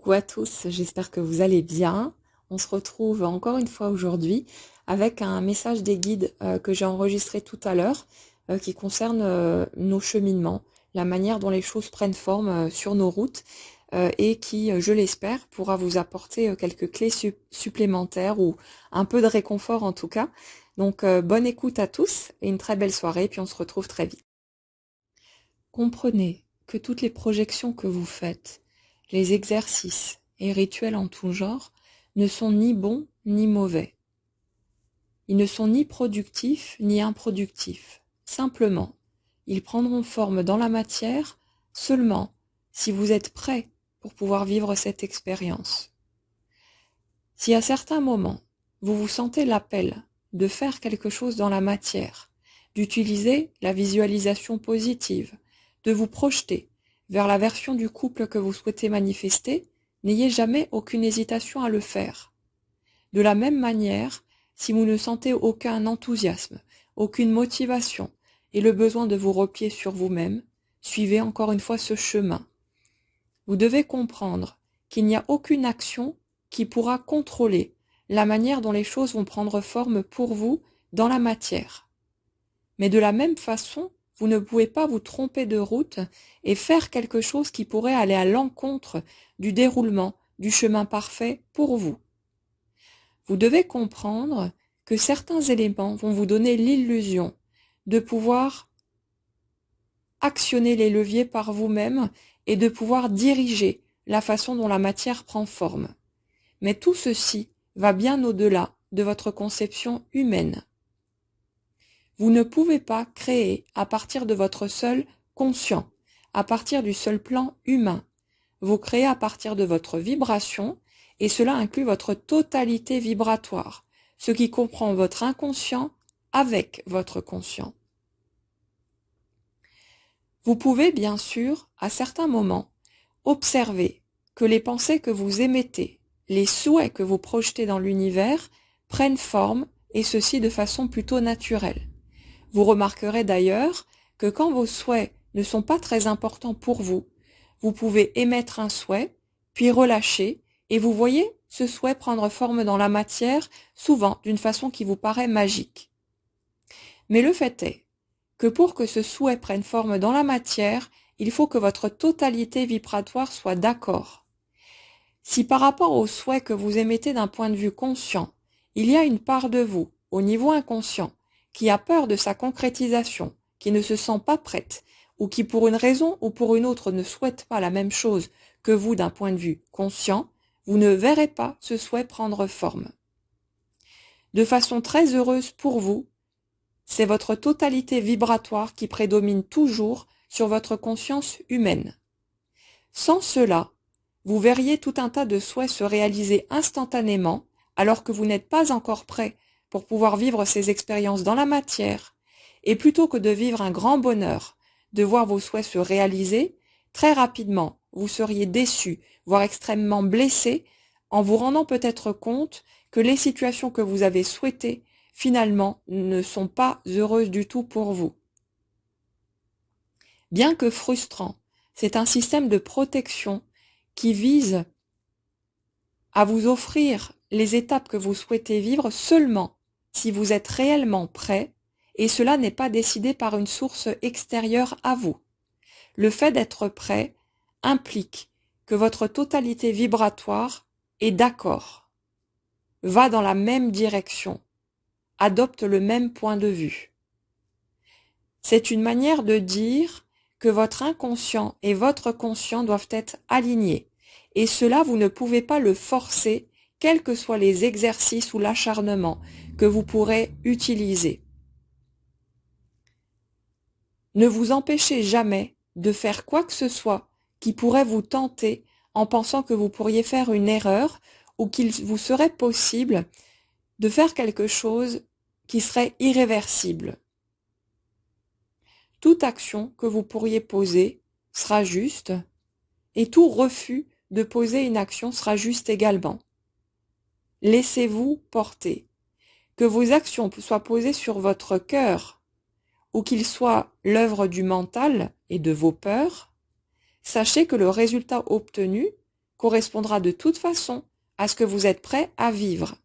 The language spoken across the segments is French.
Coucou à tous, j'espère que vous allez bien. On se retrouve encore une fois aujourd'hui avec un message des guides que j'ai enregistré tout à l'heure qui concerne nos cheminements, la manière dont les choses prennent forme sur nos routes et qui, je l'espère, pourra vous apporter quelques clés supplémentaires ou un peu de réconfort en tout cas. Donc bonne écoute à tous et une très belle soirée, puis on se retrouve très vite. Comprenez que toutes les projections que vous faites, les exercices et rituels en tout genre ne sont ni bons ni mauvais. Ils ne sont ni productifs ni improductifs. Simplement, ils prendront forme dans la matière seulement si vous êtes prêt pour pouvoir vivre cette expérience. Si à certains moments, vous vous sentez l'appel de faire quelque chose dans la matière, d'utiliser la visualisation positive, de vous projeter vers la version du couple que vous souhaitez manifester, n'ayez jamais aucune hésitation à le faire. De la même manière, si vous ne sentez aucun enthousiasme, aucune motivation et le besoin de vous replier sur vous-même, suivez encore une fois ce chemin. Vous devez comprendre qu'il n'y a aucune action qui pourra contrôler la manière dont les choses vont prendre forme pour vous dans la matière. Mais de la même façon, vous ne pouvez pas vous tromper de route et faire quelque chose qui pourrait aller à l'encontre du déroulement du chemin parfait pour vous. Vous devez comprendre que certains éléments vont vous donner l'illusion de pouvoir actionner les leviers par vous-même et de pouvoir diriger la façon dont la matière prend forme. Mais tout ceci va bien au-delà de votre conception humaine. Vous ne pouvez pas créer à partir de votre seul conscient, à partir du seul plan humain. Vous créez à partir de votre vibration, et cela inclut votre totalité vibratoire, ce qui comprend votre inconscient avec votre conscient. Vous pouvez bien sûr, à certains moments, observer que les pensées que vous émettez, les souhaits que vous projetez dans l'univers prennent forme, et ceci de façon plutôt naturelle. Vous remarquerez d'ailleurs que quand vos souhaits ne sont pas très importants pour vous, vous pouvez émettre un souhait, puis relâcher, et vous voyez ce souhait prendre forme dans la matière, souvent d'une façon qui vous paraît magique. Mais le fait est que pour que ce souhait prenne forme dans la matière, il faut que votre totalité vibratoire soit d'accord. Si par rapport au souhait que vous émettez d'un point de vue conscient, il y a une part de vous, au niveau inconscient, qui a peur de sa concrétisation, qui ne se sent pas prête, ou qui pour une raison ou pour une autre ne souhaite pas la même chose que vous d'un point de vue conscient, vous ne verrez pas ce souhait prendre forme. De façon très heureuse pour vous, c'est votre totalité vibratoire qui prédomine toujours sur votre conscience humaine. Sans cela, vous verriez tout un tas de souhaits se réaliser instantanément alors que vous n'êtes pas encore prêt pour pouvoir vivre ces expériences dans la matière, et plutôt que de vivre un grand bonheur, de voir vos souhaits se réaliser, très rapidement vous seriez déçu, voire extrêmement blessé, en vous rendant peut-être compte que les situations que vous avez souhaitées finalement ne sont pas heureuses du tout pour vous. Bien que frustrant, c'est un système de protection qui vise à vous offrir les étapes que vous souhaitez vivre seulement si vous êtes réellement prêt, et cela n'est pas décidé par une source extérieure à vous. Le fait d'être prêt implique que votre totalité vibratoire est d'accord, va dans la même direction, adopte le même point de vue. C'est une manière de dire que votre inconscient et votre conscient doivent être alignés, et cela vous ne pouvez pas le forcer, quels que soient les exercices ou l'acharnement que vous pourrez utiliser. Ne vous empêchez jamais de faire quoi que ce soit qui pourrait vous tenter en pensant que vous pourriez faire une erreur ou qu'il vous serait possible de faire quelque chose qui serait irréversible. Toute action que vous pourriez poser sera juste, et tout refus de poser une action sera juste également. Laissez-vous porter. Que vos actions soient posées sur votre cœur, ou qu'ils soient l'œuvre du mental et de vos peurs, sachez que le résultat obtenu correspondra de toute façon à ce que vous êtes prêt à vivre.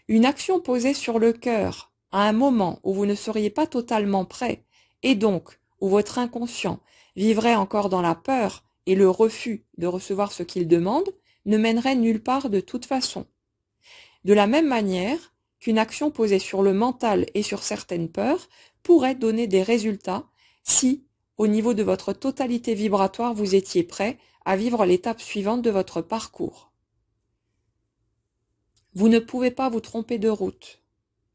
Une action posée sur le cœur à un moment où vous ne seriez pas totalement prêt, et donc où votre inconscient vivrait encore dans la peur et le refus de recevoir ce qu'il demande, ne mènerait nulle part de toute façon. De la même manière qu'une action posée sur le mental et sur certaines peurs pourrait donner des résultats si, au niveau de votre totalité vibratoire, vous étiez prêt à vivre l'étape suivante de votre parcours. Vous ne pouvez pas vous tromper de route.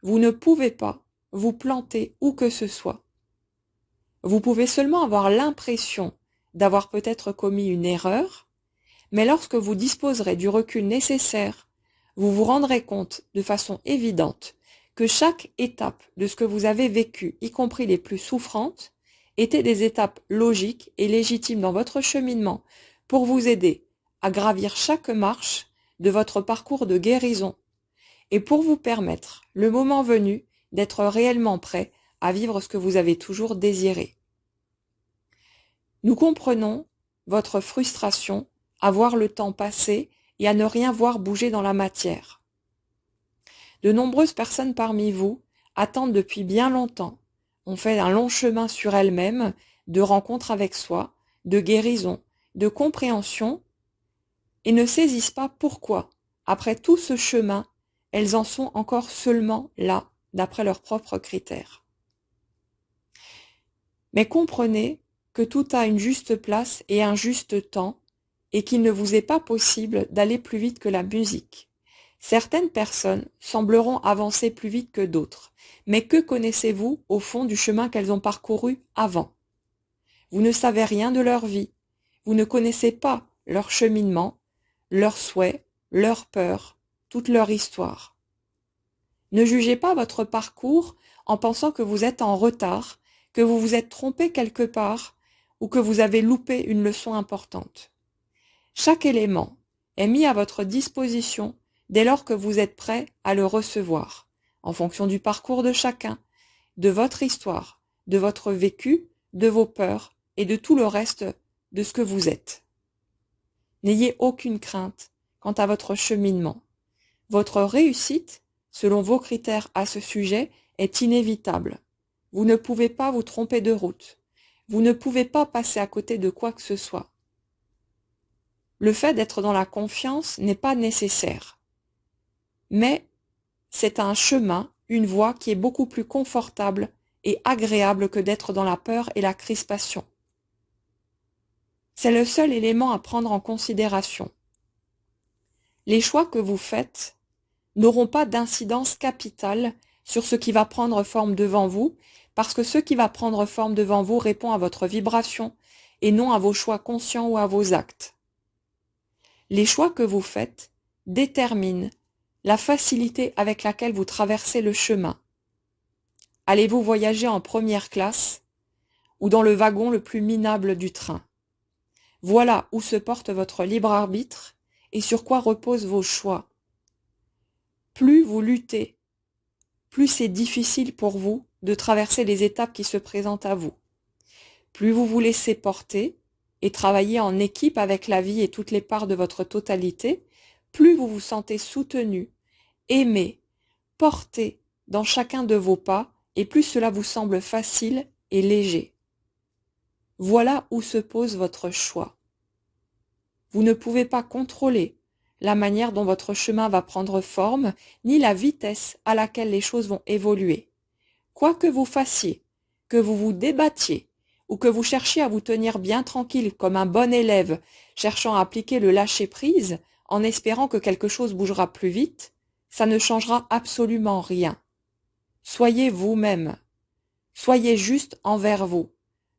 Vous ne pouvez pas vous planter où que ce soit. Vous pouvez seulement avoir l'impression d'avoir peut-être commis une erreur, mais lorsque vous disposerez du recul nécessaire, vous vous rendrez compte de façon évidente que chaque étape de ce que vous avez vécu, y compris les plus souffrantes, étaient des étapes logiques et légitimes dans votre cheminement pour vous aider à gravir chaque marche de votre parcours de guérison et pour vous permettre, le moment venu, d'être réellement prêt à vivre ce que vous avez toujours désiré. Nous comprenons votre frustration à voir le temps passer et à ne rien voir bouger dans la matière. De nombreuses personnes parmi vous attendent depuis bien longtemps, ont fait un long chemin sur elles-mêmes, de rencontre avec soi, de guérison, de compréhension, et ne saisissent pas pourquoi, après tout ce chemin, elles en sont encore seulement là, d'après leurs propres critères. Mais comprenez que tout a une juste place et un juste temps, et qu'il ne vous est pas possible d'aller plus vite que la musique. Certaines personnes sembleront avancer plus vite que d'autres, mais que connaissez-vous au fond du chemin qu'elles ont parcouru avant? Vous ne savez rien de leur vie, vous ne connaissez pas leur cheminement, leurs souhaits, leurs peurs, toute leur histoire. Ne jugez pas votre parcours en pensant que vous êtes en retard, que vous vous êtes trompé quelque part ou que vous avez loupé une leçon importante. Chaque élément est mis à votre disposition dès lors que vous êtes prêt à le recevoir, en fonction du parcours de chacun, de votre histoire, de votre vécu, de vos peurs et de tout le reste de ce que vous êtes. N'ayez aucune crainte quant à votre cheminement. Votre réussite, selon vos critères à ce sujet, est inévitable. Vous ne pouvez pas vous tromper de route. Vous ne pouvez pas passer à côté de quoi que ce soit. Le fait d'être dans la confiance n'est pas nécessaire. Mais c'est un chemin, une voie qui est beaucoup plus confortable et agréable que d'être dans la peur et la crispation. C'est le seul élément à prendre en considération. Les choix que vous faites n'auront pas d'incidence capitale sur ce qui va prendre forme devant vous, parce que ce qui va prendre forme devant vous répond à votre vibration et non à vos choix conscients ou à vos actes. Les choix que vous faites déterminent la facilité avec laquelle vous traversez le chemin. Allez-vous voyager en première classe ou dans le wagon le plus minable du train? Voilà où se porte votre libre arbitre et sur quoi reposent vos choix. Plus vous luttez, plus c'est difficile pour vous de traverser les étapes qui se présentent à vous. Plus vous vous laissez porter et travailler en équipe avec la vie et toutes les parts de votre totalité, plus vous vous sentez soutenu, aimé, porté dans chacun de vos pas, et plus cela vous semble facile et léger. Voilà où se pose votre choix. Vous ne pouvez pas contrôler la manière dont votre chemin va prendre forme, ni la vitesse à laquelle les choses vont évoluer. Quoi que vous fassiez, que vous vous débattiez, ou que vous cherchiez à vous tenir bien tranquille comme un bon élève, cherchant à appliquer le lâcher-prise, en espérant que quelque chose bougera plus vite, ça ne changera absolument rien. Soyez vous-même. Soyez juste envers vous.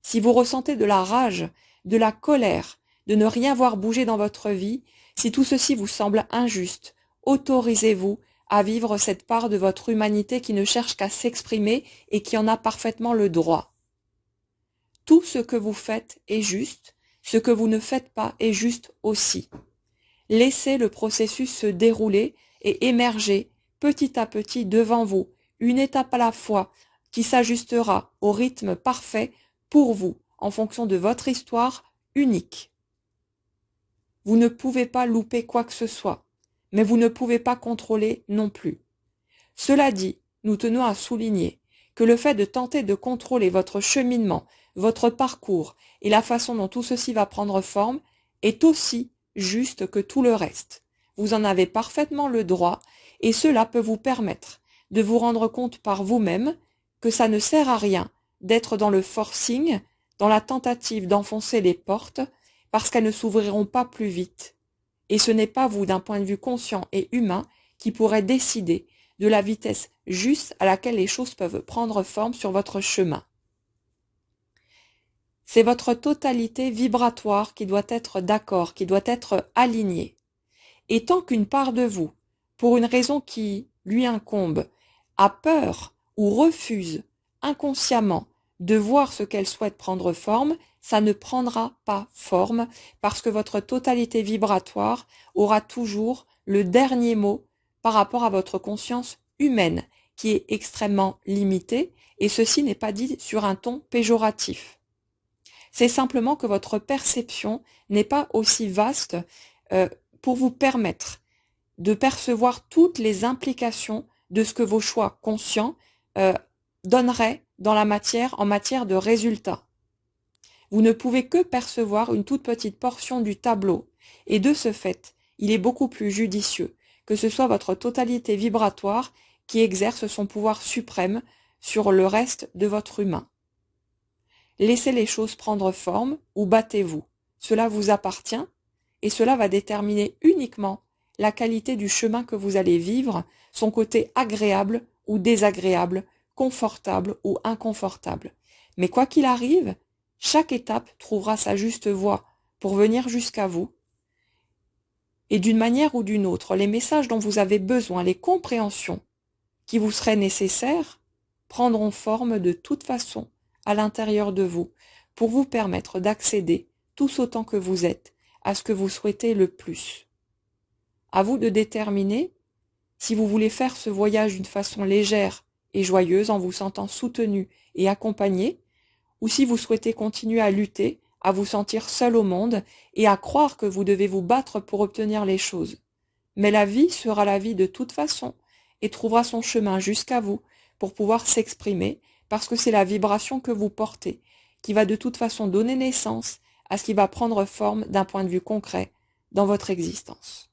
Si vous ressentez de la rage, de la colère, de ne rien voir bouger dans votre vie, si tout ceci vous semble injuste, autorisez-vous à vivre cette part de votre humanité qui ne cherche qu'à s'exprimer et qui en a parfaitement le droit. Tout ce que vous faites est juste, ce que vous ne faites pas est juste aussi. Laissez le processus se dérouler et émerger petit à petit devant vous, une étape à la fois, qui s'ajustera au rythme parfait pour vous, en fonction de votre histoire unique. Vous ne pouvez pas louper quoi que ce soit, mais vous ne pouvez pas contrôler non plus. Cela dit, nous tenons à souligner que le fait de tenter de contrôler votre cheminement, votre parcours et la façon dont tout ceci va prendre forme est aussi juste que tout le reste. Vous en avez parfaitement le droit et cela peut vous permettre de vous rendre compte par vous-même que ça ne sert à rien d'être dans le forcing, dans la tentative d'enfoncer les portes parce qu'elles ne s'ouvriront pas plus vite. Et ce n'est pas vous, d'un point de vue conscient et humain, qui pourrez décider de la vitesse juste à laquelle les choses peuvent prendre forme sur votre chemin. C'est votre totalité vibratoire qui doit être d'accord, qui doit être alignée. Et tant qu'une part de vous, pour une raison qui lui incombe, a peur ou refuse inconsciemment de voir ce qu'elle souhaite prendre forme, ça ne prendra pas forme parce que votre totalité vibratoire aura toujours le dernier mot par rapport à votre conscience humaine qui est extrêmement limitée et ceci n'est pas dit sur un ton péjoratif. C'est simplement que votre perception n'est pas aussi vaste pour vous permettre de percevoir toutes les implications de ce que vos choix conscients donneraient dans la matière en matière de résultats. Vous ne pouvez que percevoir une toute petite portion du tableau et de ce fait, il est beaucoup plus judicieux que ce soit votre totalité vibratoire qui exerce son pouvoir suprême sur le reste de votre humain. Laissez les choses prendre forme ou battez-vous. Cela vous appartient et cela va déterminer uniquement la qualité du chemin que vous allez vivre, son côté agréable ou désagréable, confortable ou inconfortable. Mais quoi qu'il arrive, chaque étape trouvera sa juste voie pour venir jusqu'à vous. Et d'une manière ou d'une autre, les messages dont vous avez besoin, les compréhensions qui vous seraient nécessaires, prendront forme de toute façon à l'intérieur de vous pour vous permettre d'accéder, tous autant que vous êtes, à ce que vous souhaitez le plus. À vous de déterminer si vous voulez faire ce voyage d'une façon légère et joyeuse en vous sentant soutenu et accompagné, ou si vous souhaitez continuer à lutter, à vous sentir seul au monde et à croire que vous devez vous battre pour obtenir les choses. Mais la vie sera la vie de toute façon et trouvera son chemin jusqu'à vous pour pouvoir s'exprimer parce que c'est la vibration que vous portez qui va de toute façon donner naissance à ce qui va prendre forme d'un point de vue concret dans votre existence.